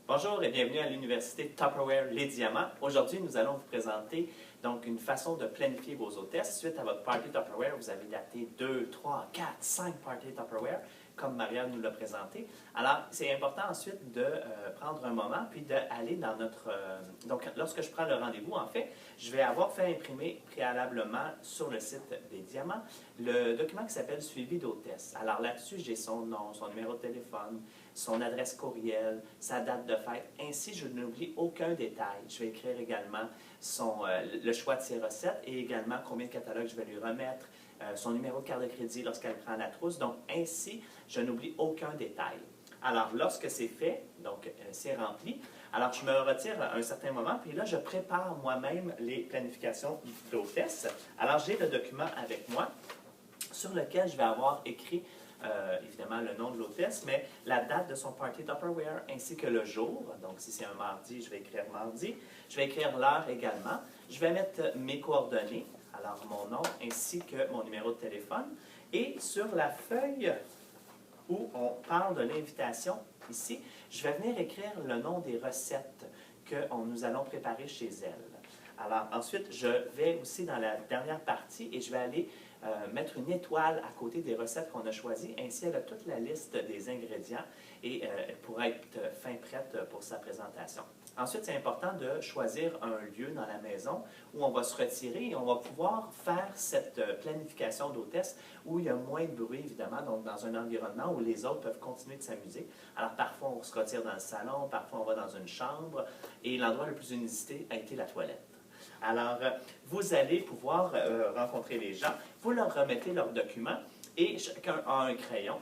Bonjour et bienvenue à l'Université Tupperware Les Diamants. Aujourd'hui, nous allons vous présenter donc une façon de planifier vos hôtesses. Suite à votre party Tupperware, vous avez daté 2, 3, 4, 5 parties Tupperware, comme Marianne nous l'a présenté. Alors, c'est important ensuite de prendre un moment puis d'aller dans notre... donc, lorsque je prends le rendez-vous, en fait, je vais avoir fait imprimer préalablement sur le site des Diamants le document qui s'appelle Suivi d'hôtesse. Alors là-dessus, j'ai son nom, son numéro de téléphone, son adresse courriel, sa date de fête. Ainsi, je n'oublie aucun détail. Je vais écrire également le choix de ses recettes et également combien de catalogues je vais lui remettre, son numéro de carte de crédit lorsqu'elle prend la trousse. Donc, ainsi, je n'oublie aucun détail. Alors, lorsque c'est fait, donc c'est rempli, alors je me retire à un certain moment, puis là, je prépare moi-même les planifications d'hôtesse. Alors, j'ai le document avec moi sur lequel je vais avoir écrit évidemment le nom de l'hôtesse, mais la date de son party Tupperware ainsi que le jour. Donc, si c'est un mardi, je vais écrire mardi. Je vais écrire l'heure également. Je vais mettre mes coordonnées, alors mon nom ainsi que mon numéro de téléphone. Et sur la feuille où on parle de l'invitation, ici, je vais venir écrire le nom des recettes que nous allons préparer chez elle. Alors, ensuite, je vais aussi dans la dernière partie et je vais aller mettre une étoile à côté des recettes qu'on a choisies. Ainsi, elle a toute la liste des ingrédients et elle pourra être fin prête pour sa présentation. Ensuite, c'est important de choisir un lieu dans la maison où on va se retirer et on va pouvoir faire cette planification d'hôtesse où il y a moins de bruit, évidemment, donc dans un environnement où les autres peuvent continuer de s'amuser. Alors, parfois, on se retire dans le salon, parfois, on va dans une chambre et l'endroit le plus inusité a été la toilette. Alors, vous allez pouvoir rencontrer les gens, vous leur remettez leurs documents et chacun a un crayon.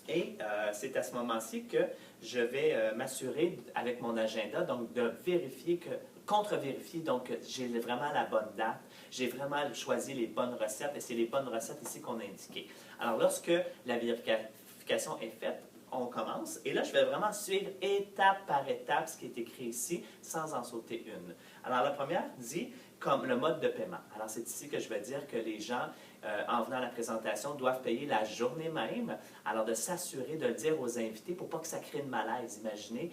Et c'est à ce moment-ci que je vais m'assurer avec mon agenda, donc de vérifier contre-vérifier, donc j'ai vraiment la bonne date, j'ai vraiment choisi les bonnes recettes et c'est les bonnes recettes ici qu'on a indiquées. Alors, lorsque la vérification est faite, on commence. Et là, je vais vraiment suivre étape par étape ce qui est écrit ici, sans en sauter une. Alors, la première dit comme le mode de paiement. Alors, c'est ici que je vais dire que les gens, en venant à la présentation, doivent payer la journée même. Alors, de s'assurer de le dire aux invités pour pas que ça crée de malaise. Imaginez,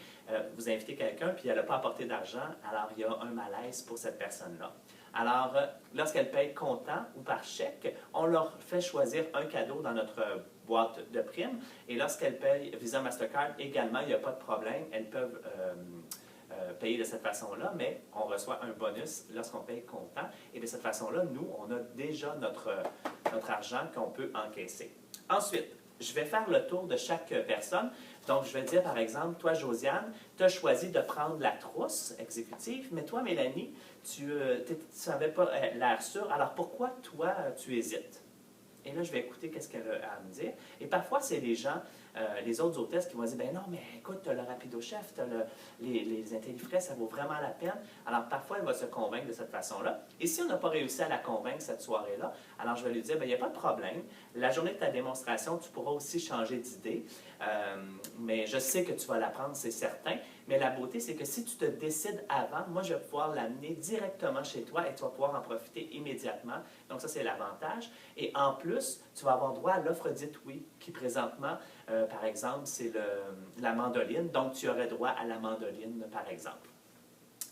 vous invitez quelqu'un puis elle n'a pas apporté d'argent, alors il y a un malaise pour cette personne-là. Alors, lorsqu'elle paye comptant ou par chèque, on leur fait choisir un cadeau dans notre boîte de primes. Et lorsqu'elles payent Visa Mastercard également, il n'y a pas de problème. Elles peuvent payer de cette façon-là, mais on reçoit un bonus lorsqu'on paye comptant. Et de cette façon-là, nous, on a déjà notre argent qu'on peut encaisser. Ensuite, je vais faire le tour de chaque personne. Donc, je vais dire, par exemple, toi, Josiane, tu as choisi de prendre la trousse exécutive, mais toi, Mélanie, tu n'avais pas l'air sûre. Alors, pourquoi, toi, tu hésites? Et là, je vais écouter qu'est-ce qu'elle a à me dire. Et parfois, c'est les gens, les autres hôtesses qui vont dire, ben non, mais écoute, tu as le Rapido Chef, tu as les intellifrais, ça vaut vraiment la peine. Alors, parfois, elle va se convaincre de cette façon-là. Et si on n'a pas réussi à la convaincre cette soirée-là, alors je vais lui dire, ben il n'y a pas de problème. La journée de ta démonstration, tu pourras aussi changer d'idée. Mais je sais que tu vas l'apprendre, c'est certain. Mais la beauté, c'est que si tu te décides avant, moi, je vais pouvoir l'amener directement chez toi et tu vas pouvoir en profiter immédiatement. Donc, ça, c'est l'avantage. Et en plus, tu vas avoir droit à l'offre dite oui, qui présentement, par exemple, c'est la mandoline. Donc, tu aurais droit à la mandoline, par exemple.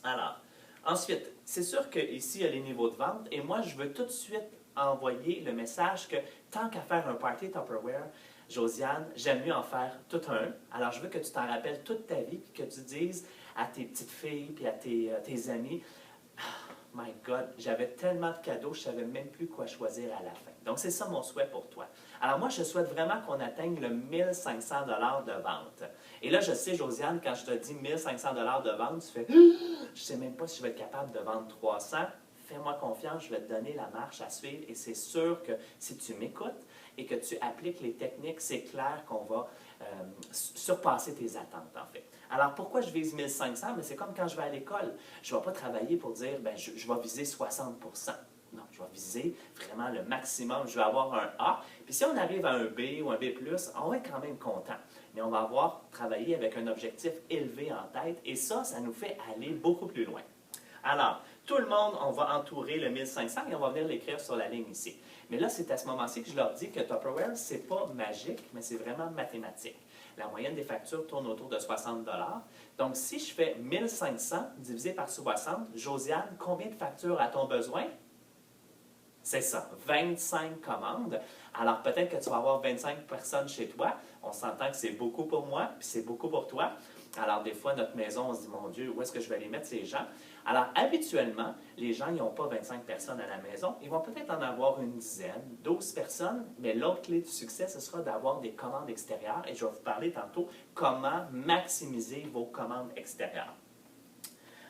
Alors, ensuite, c'est sûr qu'ici, il y a les niveaux de vente. Et moi, je veux tout de suite envoyer le message que tant qu'à faire un party Tupperware, Josiane, j'aime mieux en faire tout un. Alors, je veux que tu t'en rappelles toute ta vie, puis que tu dises à tes petites filles, puis à tes amis, oh my God, j'avais tellement de cadeaux, je ne savais même plus quoi choisir à la fin. Donc, c'est ça mon souhait pour toi. Alors, moi, je souhaite vraiment qu'on atteigne le 1500 $ de vente. Et là, je sais, Josiane, quand je te dis 1500 $ de vente, tu fais, je ne sais même pas si je vais être capable de vendre 300. Fais-moi confiance, je vais te donner la marche à suivre et c'est sûr que si tu m'écoutes et que tu appliques les techniques, c'est clair qu'on va surpasser tes attentes, en fait. Alors, pourquoi je vise 1500? Mais c'est comme quand je vais à l'école. Je ne vais pas travailler pour dire, ben, je vais viser 60 %. Non, je vais viser vraiment le maximum. Je vais avoir un A. Puis si on arrive à un B ou un B+, on va être quand même content. Mais on va avoir travaillé avec un objectif élevé en tête et ça nous fait aller beaucoup plus loin. Alors, tout le monde, on va entourer le 1500 et on va venir l'écrire sur la ligne ici. Mais là, c'est à ce moment-ci que je leur dis que Tupperware, ce n'est pas magique, mais c'est vraiment mathématique. La moyenne des factures tourne autour de 60 $. Donc, si je fais 1500 divisé par 60, Josiane, combien de factures a-t-on besoin? C'est ça, 25 commandes. Alors, peut-être que tu vas avoir 25 personnes chez toi. On s'entend que c'est beaucoup pour moi, puis c'est beaucoup pour toi. Alors, des fois, notre maison, on se dit, mon Dieu, où est-ce que je vais les mettre, ces gens? Alors, habituellement, les gens, ils n'ont pas 25 personnes à la maison. Ils vont peut-être en avoir une dizaine, 12 personnes, mais l'autre clé du succès, ce sera d'avoir des commandes extérieures. Et je vais vous parler tantôt comment maximiser vos commandes extérieures.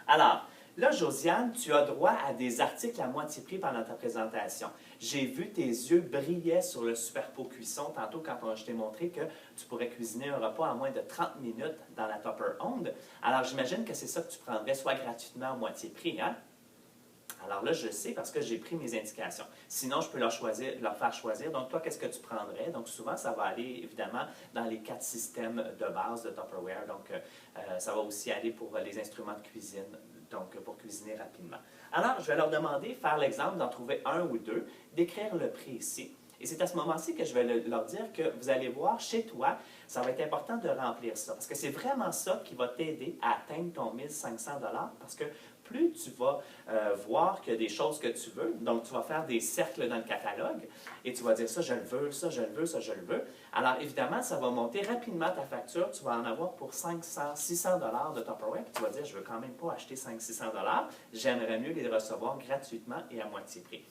Alors, là, Josiane, tu as droit à des articles à moitié prix pendant ta présentation. J'ai vu tes yeux briller sur le Super Pot Cuisson tantôt quand je t'ai montré que tu pourrais cuisiner un repas en moins de 30 minutes dans la Tupper Onde. Alors, j'imagine que c'est ça que tu prendrais, soit gratuitement à moitié prix, hein? Alors là, je sais parce que j'ai pris mes indications. Sinon, je peux leur faire choisir. Donc, toi, qu'est-ce que tu prendrais? Donc, souvent, ça va aller, évidemment, dans les 4 systèmes de base de Tupperware. Donc, ça va aussi aller pour les instruments de cuisine, donc pour cuisiner rapidement. Alors, je vais leur demander, faire l'exemple d'en trouver un ou deux, d'écrire le prix ici. Et c'est à ce moment-ci que je vais leur dire que vous allez voir, chez toi, ça va être important de remplir ça. Parce que c'est vraiment ça qui va t'aider à atteindre ton 1500 $. Parce que plus tu vas voir qu'il y a des choses que tu veux, donc tu vas faire des cercles dans le catalogue et tu vas dire ça, je le veux, ça, je le veux, ça, je le veux. Alors évidemment, ça va monter rapidement ta facture. Tu vas en avoir pour 500, 600 $ de Tupperware. Puis tu vas dire, je ne veux quand même pas acheter 500-600 $. J'aimerais mieux les recevoir gratuitement et à moitié prix.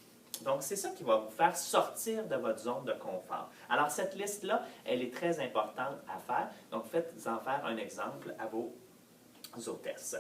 Donc, c'est ça qui va vous faire sortir de votre zone de confort. Alors, cette liste-là, elle est très importante à faire. Donc, faites-en faire un exemple à vos hôtesses.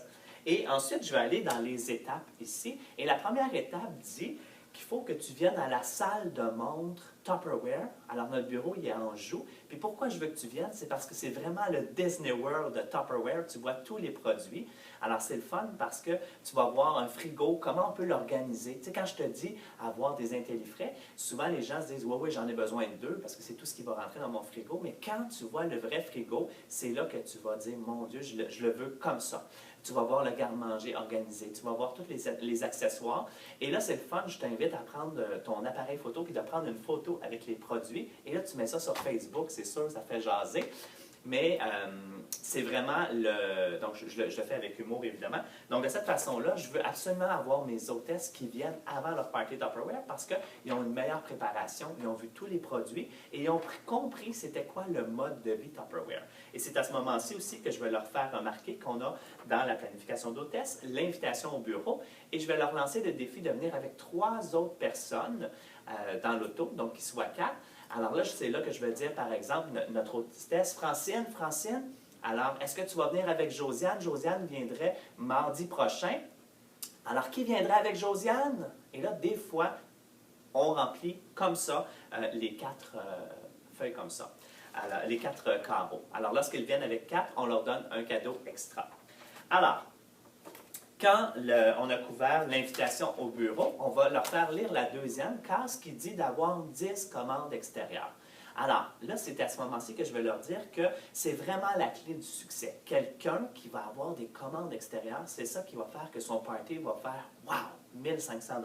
Et ensuite, je vais aller dans les étapes ici. Et la première étape dit qu'il faut que tu viennes à la salle de montre Tupperware. Alors, notre bureau, il est à Anjou. Puis pourquoi je veux que tu viennes? C'est parce que c'est vraiment le Disney World de Tupperware. Tu vois tous les produits. Alors, c'est le fun parce que tu vas voir un frigo, comment on peut l'organiser. Tu sais, quand je te dis avoir des intellifrais, souvent les gens se disent « Oui, oui, j'en ai besoin de deux parce que c'est tout ce qui va rentrer dans mon frigo. » Mais quand tu vois le vrai frigo, c'est là que tu vas dire « Mon Dieu, je le veux comme ça. » Tu vas voir le garde-manger organisé, tu vas voir tous les accessoires. Et là, c'est le fun, je t'invite à prendre ton appareil photo puis de prendre une photo avec les produits. Et là, tu mets ça sur Facebook, c'est sûr, ça fait jaser. Mais c'est vraiment le... Donc, je le fais avec humour, évidemment. Donc, de cette façon-là, je veux absolument avoir mes hôtesses qui viennent avant leur party Tupperware parce qu'ils ont une meilleure préparation, ils ont vu tous les produits et ils ont compris c'était quoi le mode de vie Tupperware. Et c'est à ce moment-ci aussi que je vais leur faire remarquer qu'on a dans la planification d'hôtesses l'invitation au bureau et je vais leur lancer le défi de venir avec 3 autres personnes dans l'auto, donc qu'ils soient 4. Alors là, c'est là que je vais dire, par exemple, notre hôtesse, Francine, alors, est-ce que tu vas venir avec Josiane? Josiane viendrait mardi prochain. Alors, qui viendrait avec Josiane? Et là, des fois, on remplit comme ça les 4 feuilles comme ça, alors, les 4 carreaux. Alors, lorsqu'ils viennent avec 4, on leur donne un cadeau extra. Alors, quand on a couvert l'invitation au bureau, on va leur faire lire la deuxième case qui dit d'avoir 10 commandes extérieures. Alors, là, c'est à ce moment-ci que je vais leur dire que c'est vraiment la clé du succès. Quelqu'un qui va avoir des commandes extérieures, c'est ça qui va faire que son party va faire « Wow! 1500 $.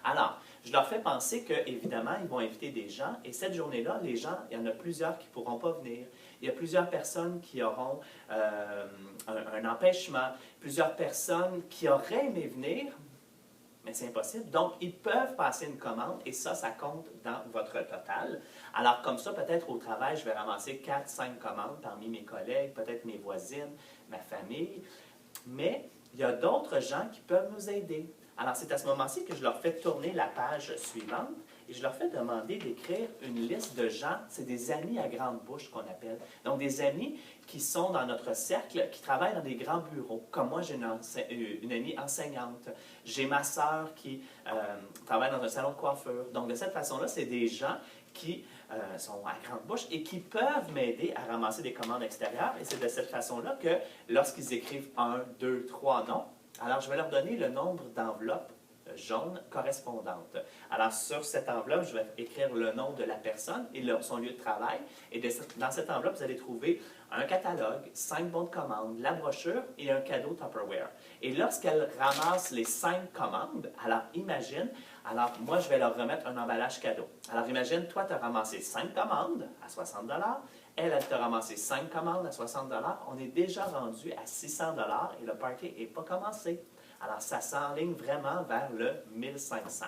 Alors, je leur fais penser qu'évidemment, ils vont inviter des gens et cette journée-là, les gens, il y en a plusieurs qui ne pourront pas venir. Il y a plusieurs personnes qui auront un empêchement, plusieurs personnes qui auraient aimé venir, mais c'est impossible. Donc, ils peuvent passer une commande et ça compte dans votre total. Alors, comme ça, peut-être au travail, je vais ramasser 4-5 commandes parmi mes collègues, peut-être mes voisines, ma famille. Mais il y a d'autres gens qui peuvent nous aider. Alors, c'est à ce moment-ci que je leur fais tourner la page suivante et je leur fais demander d'écrire une liste de gens, c'est des amis à grande bouche qu'on appelle. Donc, des amis qui sont dans notre cercle, qui travaillent dans des grands bureaux. Comme moi, j'ai une amie enseignante. J'ai ma sœur qui travaille dans un salon de coiffure. Donc, de cette façon-là, c'est des gens qui sont à grande bouche et qui peuvent m'aider à ramasser des commandes extérieures. Et c'est de cette façon-là que lorsqu'ils écrivent 1, 2, 3 noms, alors je vais leur donner le nombre d'enveloppes jaunes correspondantes. Alors sur cette enveloppe, je vais écrire le nom de la personne et son lieu de travail. Et dans cette enveloppe, vous allez trouver un catalogue, 5 bons de commande, la brochure et un cadeau Tupperware. Et lorsqu'elles ramassent les 5 commandes, alors imagine, alors moi je vais leur remettre un emballage cadeau. Alors imagine, toi tu as ramassé 5 commandes à 60 $, Elle t'a ramassé 5 commandes à 60 $. On est déjà rendu à 600 $ et le party n'est pas commencé. Alors, ça s'enligne vraiment vers le 1500.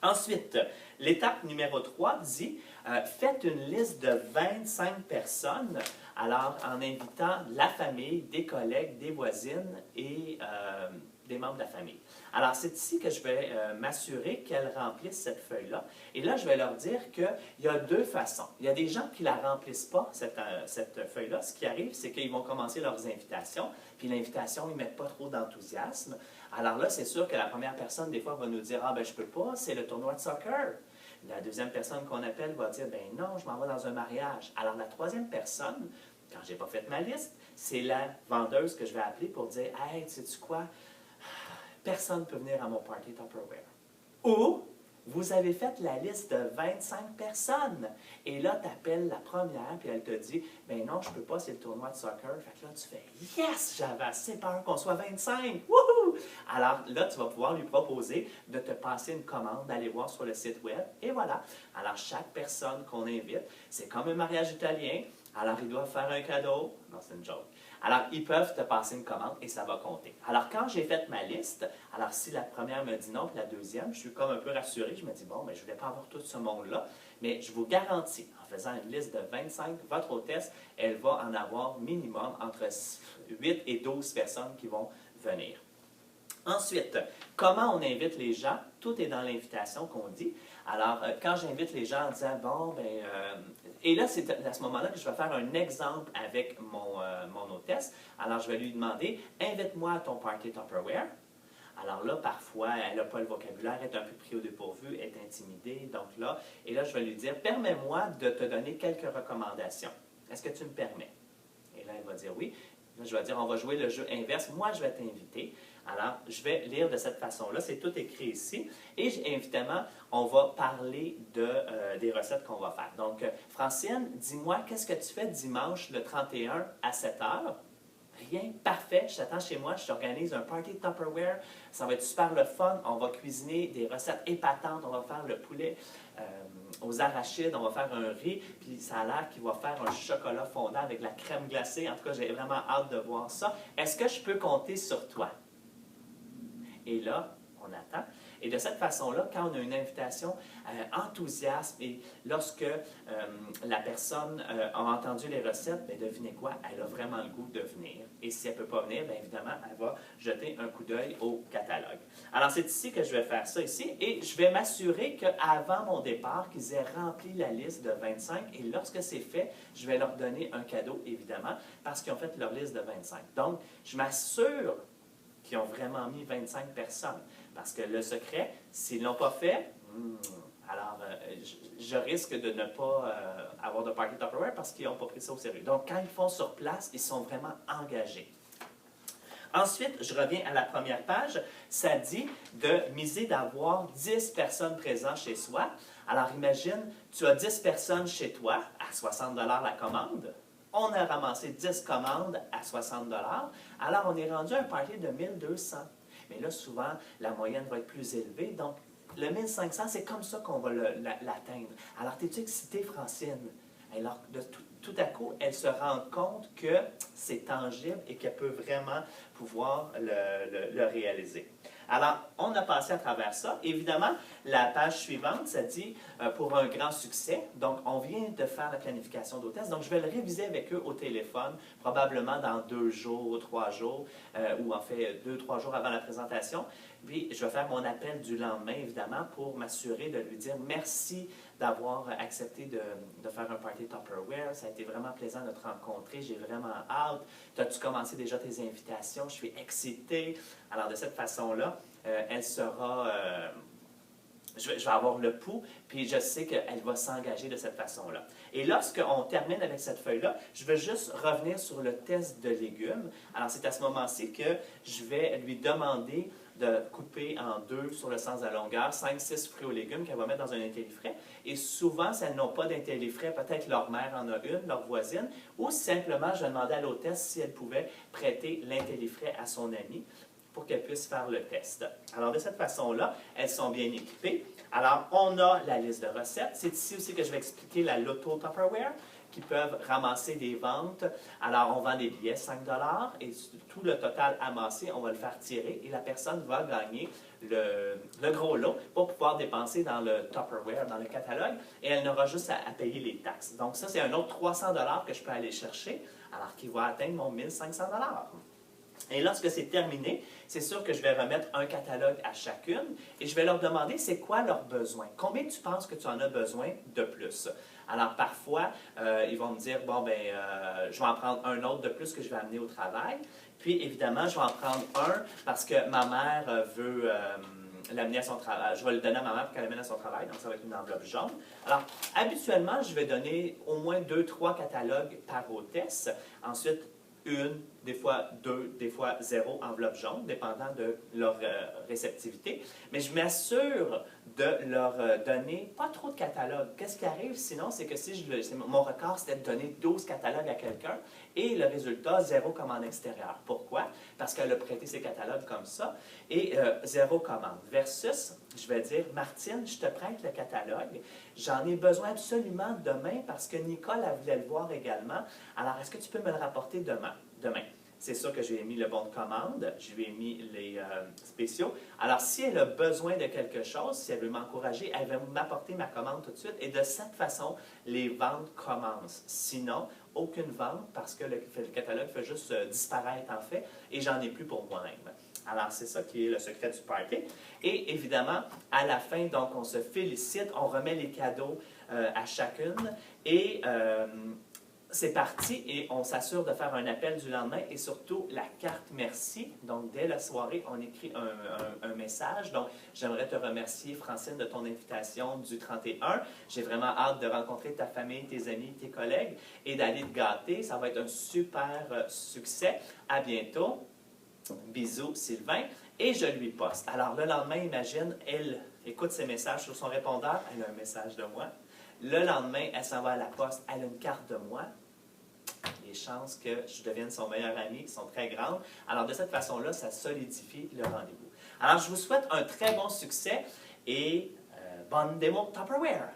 Ensuite, l'étape numéro 3 dit faites une liste de 25 personnes, alors en invitant la famille, des collègues, des voisines et des membres de la famille. Alors, c'est ici que je vais m'assurer qu'elles remplissent cette feuille-là. Et là, je vais leur dire qu'il y a deux façons. Il y a des gens qui ne la remplissent pas, cette feuille-là. Ce qui arrive, c'est qu'ils vont commencer leurs invitations, puis l'invitation, ils ne mettent pas trop d'enthousiasme. Alors là, c'est sûr que la première personne, des fois, va nous dire « Ah, ben je ne peux pas, c'est le tournoi de soccer. » La deuxième personne qu'on appelle va dire « Ben non, je m'en vais dans un mariage. » Alors, la troisième personne, quand je n'ai pas fait ma liste, c'est la vendeuse que je vais appeler pour dire « Hey, sais-tu quoi? Personne ne peut venir à mon party Tupperware. » Ou vous avez fait la liste de 25 personnes. Et là, tu appelles la première, puis elle te dit « Ben non, je ne peux pas, c'est le tournoi de soccer. » Fait que là, tu fais « Yes, j'avais assez peur qu'on soit 25. Wouhou! » Alors là, tu vas pouvoir lui proposer de te passer une commande, d'aller voir sur le site web. Et voilà. Alors, chaque personne qu'on invite, c'est comme un mariage italien. Alors, ils doivent faire un cadeau. Non, c'est une joke. Alors, ils peuvent te passer une commande et ça va compter. Alors, quand j'ai fait ma liste, alors si la première me dit non, puis la deuxième, je suis comme un peu rassuré. Je me dis, bon, mais je ne vais pas avoir tout ce monde-là. Mais je vous garantis, en faisant une liste de 25, votre hôtesse, elle va en avoir minimum entre 8 et 12 personnes qui vont venir. Ensuite, comment on invite les gens? Tout est dans l'invitation qu'on dit. Alors, quand j'invite les gens en disant, bon, ben, et là, c'est à ce moment-là que je vais faire un exemple avec mon hôtesse. Alors, je vais lui demander, invite-moi à ton party Tupperware. Alors là, parfois, elle n'a pas le vocabulaire, elle est un peu pris au dépourvu, elle est intimidée. Donc là, et là, je vais lui dire, permets-moi de te donner quelques recommandations. Est-ce que tu me permets? Et là, elle va dire oui. Là, je vais dire, on va jouer le jeu inverse. Moi, je vais t'inviter. Alors, je vais lire de cette façon-là. C'est tout écrit ici. Et évidemment, on va parler des recettes qu'on va faire. Donc, Francine, dis-moi, qu'est-ce que tu fais dimanche le 31 à 7 heures? Rien, parfait, je t'attends chez moi, je t'organise un party Tupperware, ça va être super le fun, on va cuisiner des recettes épatantes, on va faire le poulet aux arachides, on va faire un riz, puis ça a l'air qu'il va faire un chocolat fondant avec la crème glacée, en tout cas j'ai vraiment hâte de voir ça. Est-ce que je peux compter sur toi? Et là, on attend. Et de cette façon-là, quand on a une invitation enthousiaste et lorsque la personne a entendu les recettes, bien, devinez quoi? Elle a vraiment le goût de venir. Et si elle ne peut pas venir, bien, évidemment, elle va jeter un coup d'œil au catalogue. Alors, c'est ici que je vais faire ça ici et je vais m'assurer qu'avant mon départ, qu'ils aient rempli la liste de 25 et lorsque c'est fait, je vais leur donner un cadeau, évidemment, parce qu'ils ont fait leur liste de 25. Donc, je m'assure qu'ils ont vraiment mis 25 personnes. Parce que le secret, s'ils ne l'ont pas fait, alors je risque de ne pas avoir de party Tupperware parce qu'ils n'ont pas pris ça au sérieux. Donc, quand ils font sur place, ils sont vraiment engagés. Ensuite, je reviens à la première page. Ça dit de miser d'avoir 10 personnes présentes chez soi. Alors, imagine, tu as 10 personnes chez toi à 60 $ la commande. On a ramassé 10 commandes à 60 $. Alors, on est rendu à un party de 1200. Mais là, souvent, la moyenne va être plus élevée. Donc, le 1500, c'est comme ça qu'on va l'atteindre. Alors, es-tu excitée, Francine? Alors, tout à coup, elle se rend compte que c'est tangible et qu'elle peut vraiment pouvoir le réaliser. Alors, on a passé à travers ça. Évidemment, la page suivante, ça dit pour un grand succès. Donc, on vient de faire la planification d'hôtesse. Donc, je vais le réviser avec eux au téléphone, probablement dans 2 jours ou 3 jours, ou en fait 2-3 jours avant la présentation. Puis, je vais faire mon appel du lendemain, évidemment, pour m'assurer de lui dire merci d'avoir accepté de faire un party Tupperware. Ça a été vraiment plaisant de te rencontrer. J'ai vraiment hâte. As-tu commencé déjà tes invitations? Je suis excitée. Alors, de cette façon-là, elle sera... je vais avoir le pouls, puis je sais qu'elle va s'engager de cette façon-là. Et lorsqu'on termine avec cette feuille-là, je vais juste revenir sur le test de légumes. Alors, c'est à ce moment-ci que je vais lui demander de couper en 2 sur le sens de la longueur, 5-6 fruits aux légumes qu'elle va mettre dans un intellifrais. Et souvent, si elles n'ont pas d'intellifrais, peut-être leur mère en a une, leur voisine, ou simplement, je demandais à l'hôtesse si elle pouvait prêter l'intellifrais à son amie pour qu'elle puisse faire le test. Alors, de cette façon-là, elles sont bien équipées. Alors, on a la liste de recettes. C'est ici aussi que je vais expliquer la Loto Tupperware, qui peuvent ramasser des ventes. Alors, on vend des billets 5 et tout le total amassé, on va le faire tirer et la personne va gagner le gros lot pour pouvoir dépenser dans le Tupperware, dans le catalogue, et elle n'aura juste à payer les taxes. Donc ça, c'est un autre 300 que je peux aller chercher, alors qu'il va atteindre mon 1500 $. Et lorsque c'est terminé, c'est sûr que je vais remettre un catalogue à chacune et je vais leur demander c'est quoi leurs besoins. Combien tu penses que tu en as besoin de plus? Alors parfois, ils vont me dire, bon, ben, je vais en prendre un autre de plus que je vais amener au travail. Puis évidemment, je vais en prendre un parce que ma mère veut l'amener à son travail. Je vais le donner à ma mère pour qu'elle l'amène à son travail, donc ça va être une enveloppe jaune. Alors, habituellement, je vais donner au moins 2-3 catalogues par hôtesse. Ensuite, une, des fois deux, des fois zéro enveloppe jaune, dépendant de leur réceptivité. Mais je m'assure de leur donner pas trop de catalogues. Qu'est-ce qui arrive sinon, c'est que si mon record, c'était de donner 12 catalogues à quelqu'un et le résultat, zéro commande extérieure. Pourquoi? Parce qu'elle a prêté ses catalogues comme ça et zéro commande. Versus, je vais dire, Martine, je te prête le catalogue. J'en ai besoin absolument demain parce que Nicole, elle voulait le voir également. Alors, est-ce que tu peux me le rapporter demain? C'est sûr que je lui ai mis le bon de commande, je lui ai mis les spéciaux. Alors, si elle a besoin de quelque chose, si elle veut m'encourager, elle va m'apporter ma commande tout de suite. Et de cette façon, les ventes commencent. Sinon, aucune vente parce que le catalogue fait juste disparaître en fait et j'en ai plus pour moi-même. Alors, c'est ça qui est le secret du party. Et évidemment, à la fin, donc, on se félicite, on remet les cadeaux à chacune et c'est parti et on s'assure de faire un appel du lendemain et surtout la carte merci. Donc, dès la soirée, on écrit un message. Donc, j'aimerais te remercier, Francine, de ton invitation du 31. J'ai vraiment hâte de rencontrer ta famille, tes amis, tes collègues et d'aller te gâter. Ça va être un super succès. À bientôt. Bisous, Sylvain. Et je lui poste. Alors, le lendemain, imagine, elle écoute ses messages sur son répondeur. Elle a un message de moi. Le lendemain, elle s'en va à la poste. Elle a une carte de moi. Les chances que je devienne son meilleur ami sont très grandes. Alors, de cette façon-là, ça solidifie le rendez-vous. Alors, je vous souhaite un très bon succès et bonne démo Tupperware!